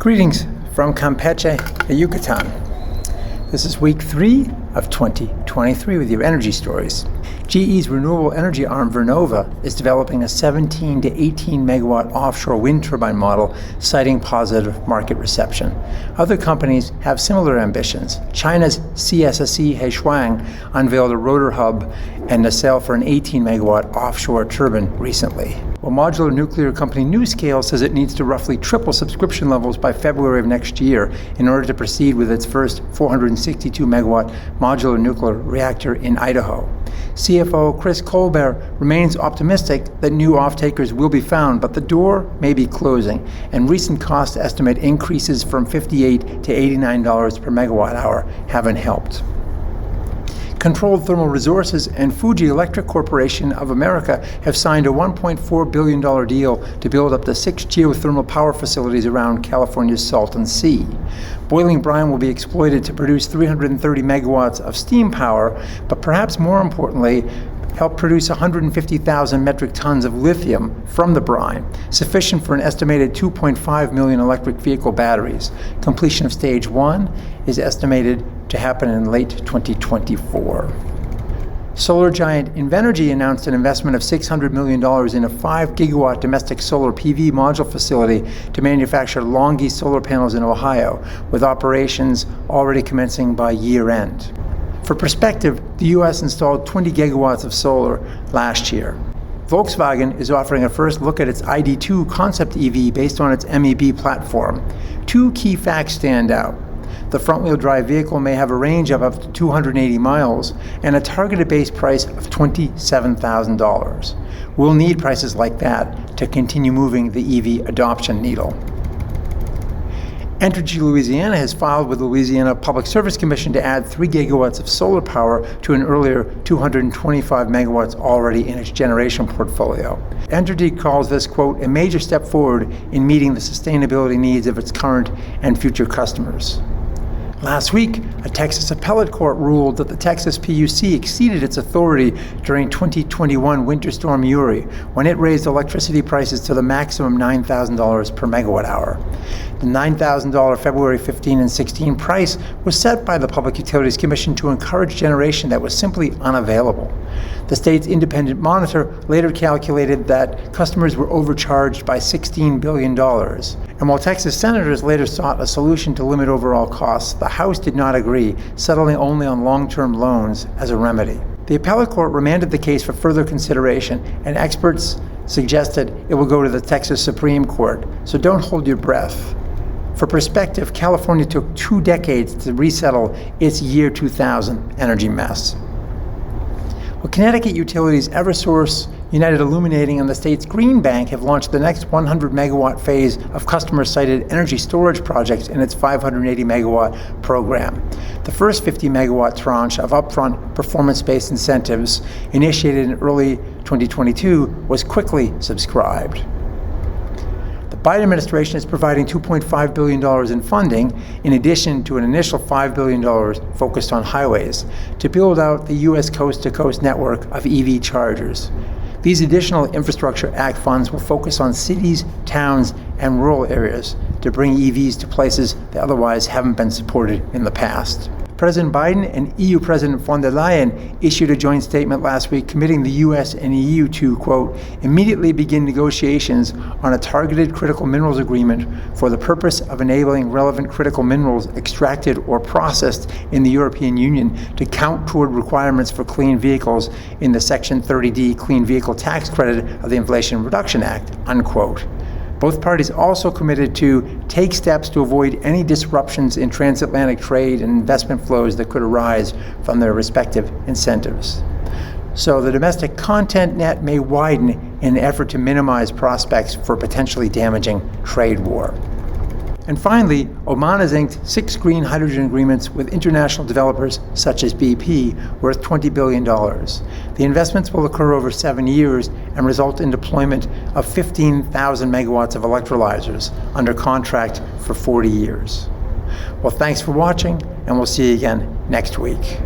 Greetings from Campeche, Yucatan. This is week 3 of 2023 with your energy stories. GE's renewable energy arm Vernova is developing a 17 to 18 megawatt offshore wind turbine model, citing positive market reception. Other companies have similar ambitions. China's CSSE Heishuang unveiled a rotor hub and a sale for an 18 megawatt offshore turbine recently. While modular nuclear company NuScale says it needs to roughly triple subscription levels by February of next year in order to proceed with its first 462 megawatt modular nuclear reactor in Idaho. CFO Chris Colbert remains optimistic that new off-takers will be found, but the door may be closing, and recent cost estimate increases from $58 to $89 per megawatt hour haven't helped. Controlled Thermal Resources and Fuji Electric Corporation of America have signed a $1.4 billion deal to build up to 6 geothermal power facilities around California's Salton Sea. Boiling brine will be exploited to produce 330 megawatts of steam power, but perhaps more importantly, help produce 150,000 metric tons of lithium from the brine, sufficient for an estimated 2.5 million electric vehicle batteries. Completion of stage 1 is estimated to happen in late 2024. Solar giant Invenergy announced an investment of $600 million in a 5 gigawatt domestic solar PV module facility to manufacture LONGI solar panels in Ohio, with operations already commencing by year end. For perspective, the U.S. installed 20 gigawatts of solar last year. Volkswagen is offering a first look at its ID.2 concept EV based on its MEB platform. 2 key facts stand out. The front-wheel drive vehicle may have a range of up to 280 miles and a targeted base price of $27,000. We'll need prices like that to continue moving the EV adoption needle. Entergy Louisiana has filed with the Louisiana Public Service Commission to add 3 gigawatts of solar power to an earlier 225 megawatts already in its generation portfolio. Entergy calls this, quote, a major step forward in meeting the sustainability needs of its current and future customers. Last week, a Texas appellate court ruled that the Texas PUC exceeded its authority during 2021 Winter Storm Uri when it raised electricity prices to the maximum $9,000 per megawatt hour. The $9,000 February 15 and 16 price was set by the Public Utilities Commission to encourage generation that was simply unavailable. The state's independent monitor later calculated that customers were overcharged by $16 billion. And while Texas senators later sought a solution to limit overall costs, the House did not agree, settling only on long-term loans as a remedy. The appellate court remanded the case for further consideration, and experts suggested it will go to the Texas Supreme Court, so don't hold your breath. For perspective, California took 2 decades to resettle its year 2000 energy mess. Well, Connecticut utilities Eversource, United Illuminating, and the state's Green Bank have launched the next 100 megawatt phase of customer-sited energy storage projects in its 580 megawatt program. The first 50 megawatt tranche of upfront performance-based incentives, initiated in early 2022, was quickly subscribed. The Biden administration is providing $2.5 billion in funding, in addition to an initial $5 billion focused on highways, to build out the U.S. coast-to-coast network of EV chargers. These additional Infrastructure Act funds will focus on cities, towns, and rural areas to bring EVs to places that otherwise haven't been supported in the past. President Biden and EU President von der Leyen issued a joint statement last week committing the U.S. and EU to, quote, immediately begin negotiations on a targeted critical minerals agreement for the purpose of enabling relevant critical minerals extracted or processed in the European Union to count toward requirements for clean vehicles in the Section 30D Clean Vehicle Tax Credit of the Inflation Reduction Act, unquote. Both parties also committed to take steps to avoid any disruptions in transatlantic trade and investment flows that could arise from their respective incentives. So the domestic content net may widen in an effort to minimize prospects for potentially damaging trade war. And finally, Oman has inked 6 green hydrogen agreements with international developers such as BP, worth $20 billion. The investments will occur over 7 years and result in deployment of 15,000 megawatts of electrolyzers under contract for 40 years. Well, thanks for watching, and we'll see you again next week.